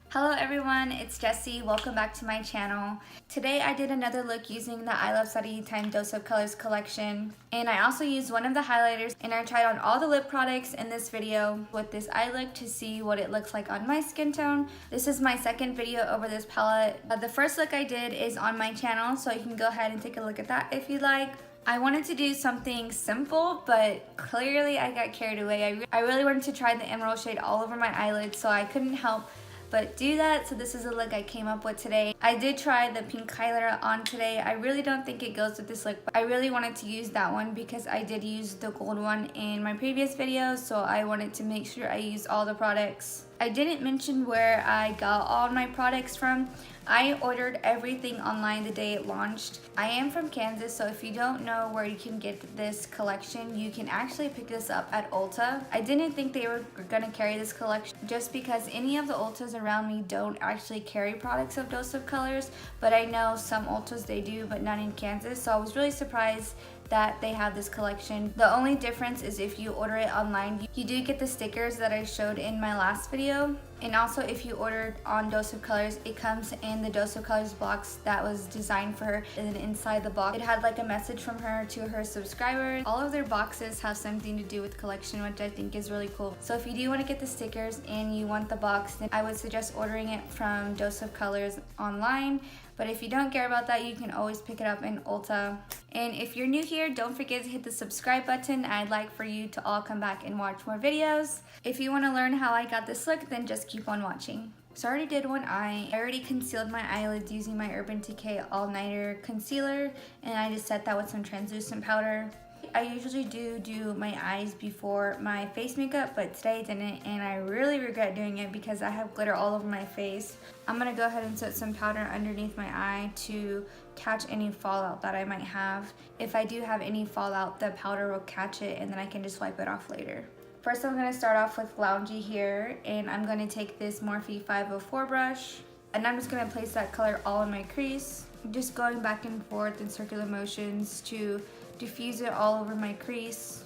Hello everyone, it's Jessie. Welcome back to my channel. Today I did another look using the ILUVSARAHI Time Dose of Colors collection. And I also used one of the highlighters, and I tried on all the lip products in this video with this eye look to see what it looks like on my skin tone. This is my second video over this palette. The first look I did is on my channel, so you can go ahead and take a look at that if you'd like. I wanted to do something simple, but clearly I got carried away. I really wanted to try the emerald shade all over my eyelids, so I couldn't help but do that. So this is a look I came up with today. I did try the pink highlighter on today. I really don't think it goes with this look, but I really wanted to use that one because I did use the gold one in my previous video, so I wanted to make sure I used all the products. I didn't mention where I got all my products from. I ordered everything online the day it launched. I am from Kansas, so if you don't know where you can get this collection, you can actually pick this up at Ulta. I didn't think they were gonna carry this collection just because any of the Ultas around me don't actually carry products of Dose of Colors, but I know some Ultas they do, but not in Kansas, so I was really surprised that they have this collection. The only difference is if you order it online, you do get the stickers that I showed in my last video. And also if you ordered on Dose of Colors, it comes in the Dose of Colors box that was designed for her, and then inside the box it had like a message from her to her subscribers. All of their boxes have something to do with collection, which I think is really cool. So if you do want to get the stickers and you want the box, then I would suggest ordering it from Dose of Colors online. But if you don't care about that, you can always pick it up in Ulta. And if you're new here, don't forget to hit the subscribe button. I'd like for you to all come back and watch more videos. If you want to learn how I got this look, then just keep on watching. So I already did one eye. I already concealed my eyelids using my Urban Decay All Nighter Concealer, and I just set that with some translucent powder. I usually do my eyes before my face makeup, but today I didn't, and I really regret doing it because I have glitter all over my face. I'm gonna go ahead and set some powder underneath my eye to catch any fallout that I might have. If I do have any fallout, the powder will catch it, and then I can just wipe it off later. First, I'm gonna start off with Loungy here, and I'm gonna take this Morphe 504 brush, and I'm just gonna place that color all in my crease, just going back and forth in circular motions to diffuse it all over my crease.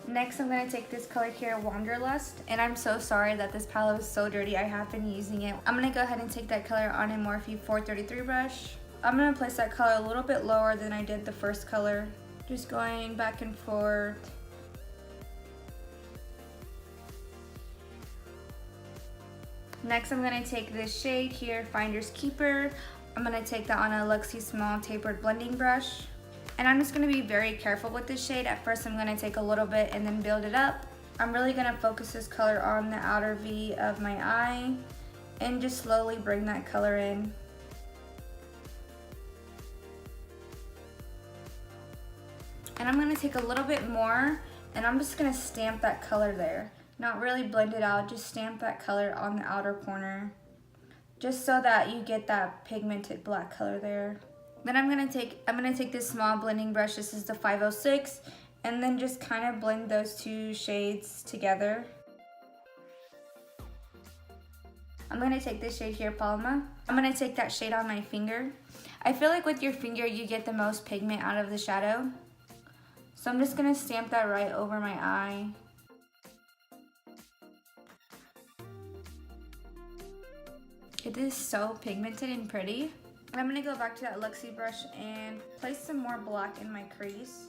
Next, I'm going to take this color here, Wanderlust, and I'm so sorry that this palette is so dirty. I have been using it. I'm going to go ahead and take that color on a Morphe 433 brush. I'm going to place that color a little bit lower than I did the first color, just going back and forth. Next, I'm going to take this shade here, Finders Keeper. I'm going to take that on a Luxie Small Tapered Blending Brush. And I'm just going to be very careful with this shade. At first, I'm going to take a little bit and then build it up. I'm really going to focus this color on the outer V of my eye and just slowly bring that color in. And I'm going to take a little bit more, and I'm just going to stamp that color there. Not really blend it out, just stamp that color on the outer corner, just so that you get that pigmented black color there. Then I'm gonna take this small blending brush. This is the 506, and then just kind of blend those two shades together. I'm gonna take this shade here, Palma. I'm gonna take that shade on my finger. I feel like with your finger you get the most pigment out of the shadow, so I'm just gonna stamp that right over my eye. It is so pigmented and pretty. And I'm going to go back to that Luxie brush and place some more black in my crease,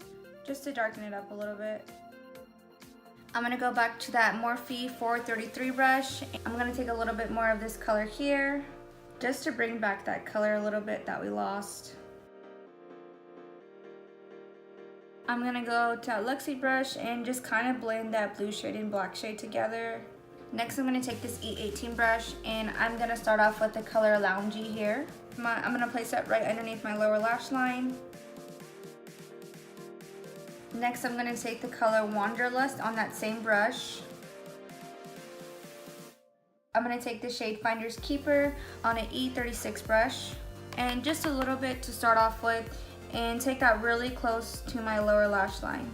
just to darken it up a little bit. I'm going to go back to that Morphe 433 brush. I'm going to take a little bit more of this color here, just to bring back that color a little bit that we lost. I'm going to go to that Luxie brush and just kind of blend that blue shade and black shade together. Next, I'm going to take this E18 brush, and I'm going to start off with the color Loungy here. I'm going to place that right underneath my lower lash line. Next, I'm going to take the color Wanderlust on that same brush. I'm going to take the shade Finders Keeper on an E36 brush, and just a little bit to start off with, and take that really close to my lower lash line.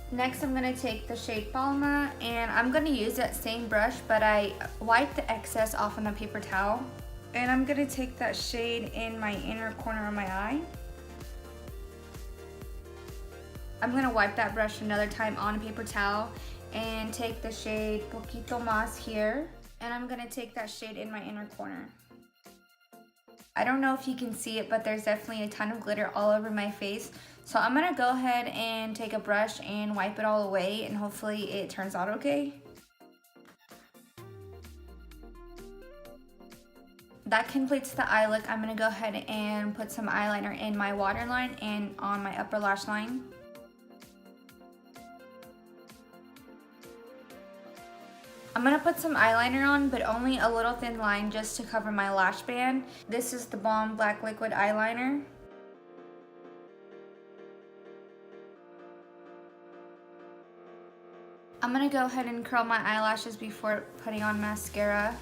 Next, I'm going to take the shade Palma, and I'm going to use that same brush, but I wipe the excess off on a paper towel. And I'm going to take that shade in my inner corner of my eye. I'm gonna wipe that brush another time on a paper towel and take the shade Poquito Mas here. And I'm gonna take that shade in my inner corner. I don't know if you can see it, but there's definitely a ton of glitter all over my face. So I'm gonna go ahead and take a brush and wipe it all away, and hopefully it turns out okay. That completes the eye look. I'm gonna go ahead and put some eyeliner in my waterline and on my upper lash line. I'm gonna put some eyeliner on, but only a little thin line just to cover my lash band. This is the Balm Black Liquid Eyeliner. I'm gonna go ahead and curl my eyelashes before putting on mascara.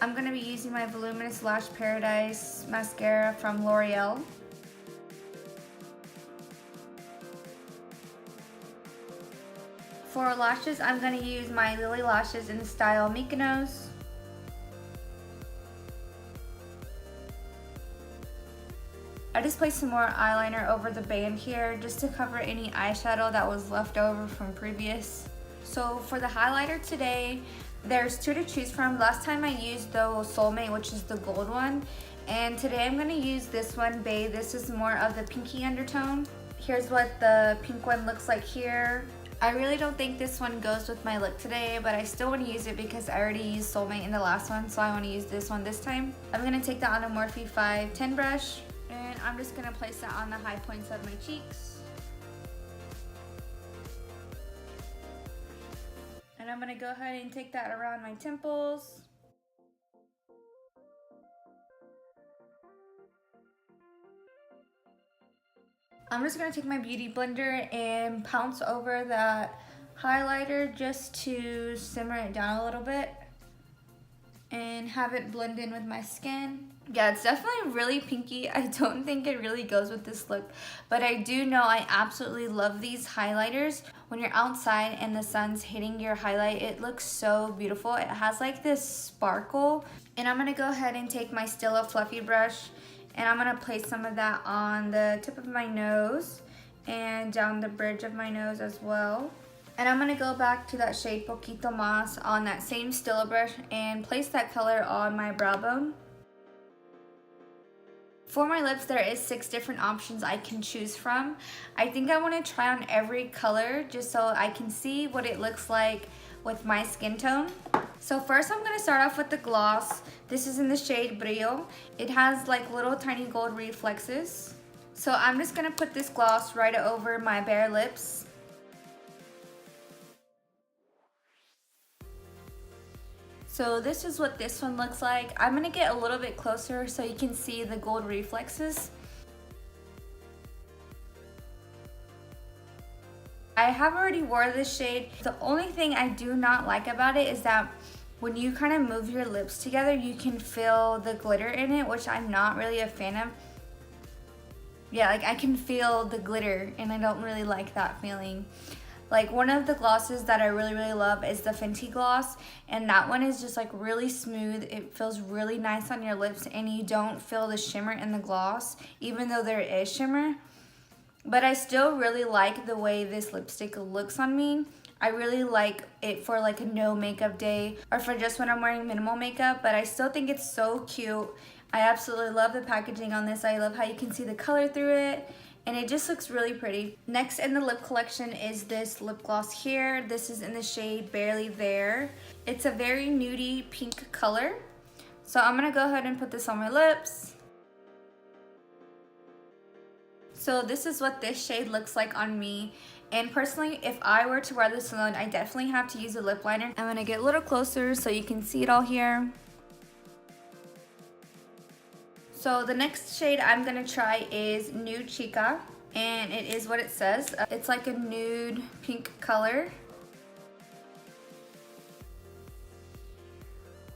I'm gonna be using my Voluminous Lash Paradise mascara from L'Oreal. For lashes, I'm going to use my Lily Lashes in the style Mykonos. I just placed some more eyeliner over the band here just to cover any eyeshadow that was left over from previous. So for the highlighter today, there's two to choose from. Last time I used the Soulmate, which is the gold one. And today I'm going to use this one, Bae. This is more of the pinky undertone. Here's what the pink one looks like here. I really don't think this one goes with my look today, but I still want to use it because I already used Soulmate in the last one, so I want to use this one this time. I'm going to take that on a Morphe 510 brush, and I'm just going to place that on the high points of my cheeks. And I'm going to go ahead and take that around my temples. I'm just going to take my beauty blender and pounce over that highlighter just to simmer it down a little bit and have it blend in with my skin. Yeah, it's definitely really pinky. I don't think it really goes with this look, but I do know I absolutely love these highlighters. When you're outside and the sun's hitting your highlight, it looks so beautiful. It has like this sparkle. And I'm going to go ahead and take my Stila Fluffy brush, and I'm gonna place some of that on the tip of my nose and down the bridge of my nose as well. And I'm gonna go back to that shade Poquito Mas on that same Stila brush and place that color on my brow bone. For my lips, there is 6 different options I can choose from. I think I wanna try on every color just so I can see what it looks like with my skin tone. So first I'm gonna start off with the gloss. This is in the shade Brillo. It has like little tiny gold reflexes. So I'm just gonna put this gloss right over my bare lips. So this is what this one looks like. I'm gonna get a little bit closer so you can see the gold reflexes. I have already wore this shade. The only thing I do not like about it is that when you kind of move your lips together, you can feel the glitter in it, which I'm not really a fan of. Yeah, like I can feel the glitter and I don't really like that feeling. Like one of the glosses that I really love is the Fenty gloss, and that one is just like really smooth. It feels really nice on your lips and you don't feel the shimmer in the gloss, even though there is shimmer. But I still really like the way this lipstick looks on me. I really like it for like a no makeup day or for just when I'm wearing minimal makeup, but I still think it's so cute. I absolutely love the packaging on this. I love how you can see the color through it, and it just looks really pretty. Next in the lip collection is this lip gloss here. This is in the shade Barely There. It's a very nudie pink color. So I'm gonna go ahead and put this on my lips. So this is what this shade looks like on me. And personally, if I were to wear this alone, I definitely have to use a lip liner. I'm gonna get a little closer so you can see it all here. So the next shade I'm gonna try is Nude Chica, and it is what it says. It's like a nude pink color.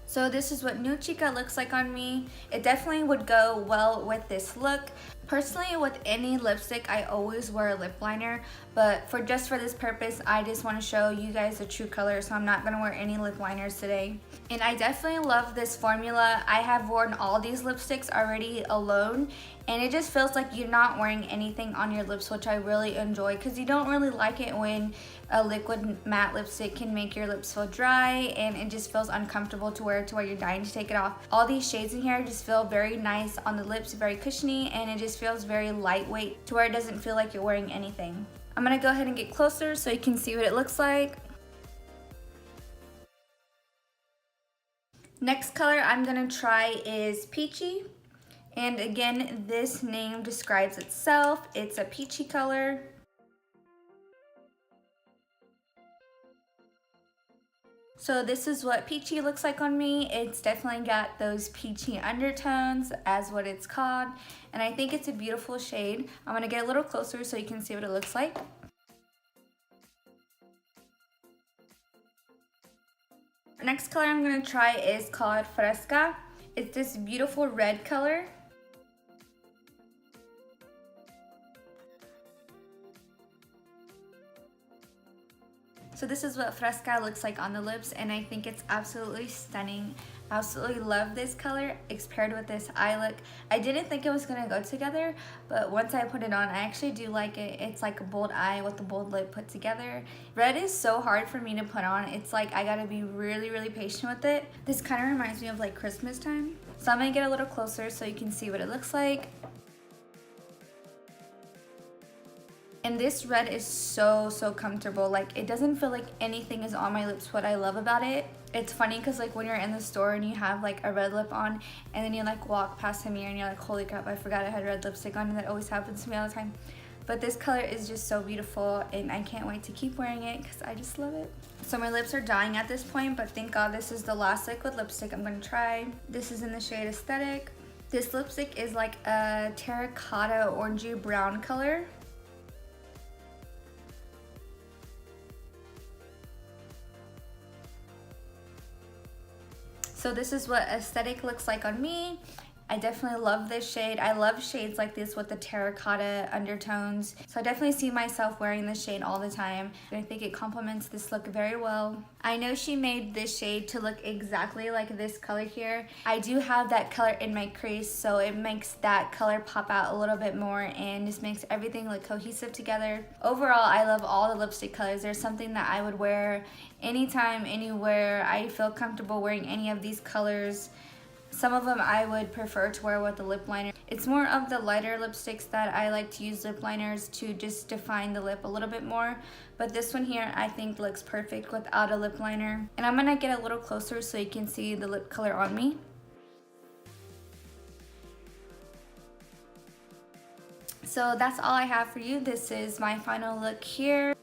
So this is what Nude Chica looks like on me. It definitely would go well with this look. Personally, with any lipstick, I always wear a lip liner, but for this purpose, I just want to show you guys the true color, so I'm not going to wear any lip liners today. And I definitely love this formula. I have worn all these lipsticks already alone, and it just feels like you're not wearing anything on your lips, which I really enjoy, because you don't really like it when a liquid matte lipstick can make your lips feel dry and it just feels uncomfortable to wear to where you're dying to take it off. All these shades in here just feel very nice on the lips, very cushiony, and it just feels very lightweight to where it doesn't feel like you're wearing anything. I'm gonna go ahead and get closer so you can see what it looks like. Next color I'm gonna try is Peachy. And again, this name describes itself. It's a peachy color. So this is what peachy looks like on me. It's definitely got those peachy undertones as what it's called. And I think it's a beautiful shade. I'm gonna get a little closer so you can see what it looks like. Next color I'm gonna try is called Fresca. It's this beautiful red color. So this is what Fresca looks like on the lips, and I think it's absolutely stunning. Absolutely love this color. It's paired with this eye look. I didn't think it was gonna go together, but once I put it on, I actually do like it. It's like a bold eye with a bold lip put together. Red is so hard for me to put on. It's like I gotta be really patient with it. This kind of reminds me of like Christmas time. So I'm gonna get a little closer so you can see what it looks like. And this red is so comfortable. Like, it doesn't feel like anything is on my lips. What I love about it. It's funny because like when you're in the store and you have like a red lip on, and then you like walk past a mirror and you're like, holy crap, I forgot I had red lipstick on, and that always happens to me all the time. But this color is just so beautiful, and I can't wait to keep wearing it because I just love it. So my lips are dying at this point, but thank God this is the last liquid lipstick I'm gonna try. This is in the shade Aesthetic. This lipstick is like a terracotta orangey brown color. So this is what Aesthetic looks like on me. I definitely love this shade. I love shades like this with the terracotta undertones. So I definitely see myself wearing this shade all the time. And I think it complements this look very well. I know she made this shade to look exactly like this color here. I do have that color in my crease, so it makes that color pop out a little bit more and just makes everything look cohesive together. Overall, I love all the lipstick colors. There's something that I would wear anytime, anywhere. I feel comfortable wearing any of these colors. Some of them I would prefer to wear with a lip liner. It's more of the lighter lipsticks that I like to use lip liners to just define the lip a little bit more. But this one here I think looks perfect without a lip liner. And I'm gonna get a little closer so you can see the lip color on me. So that's all I have for you. This is my final look here.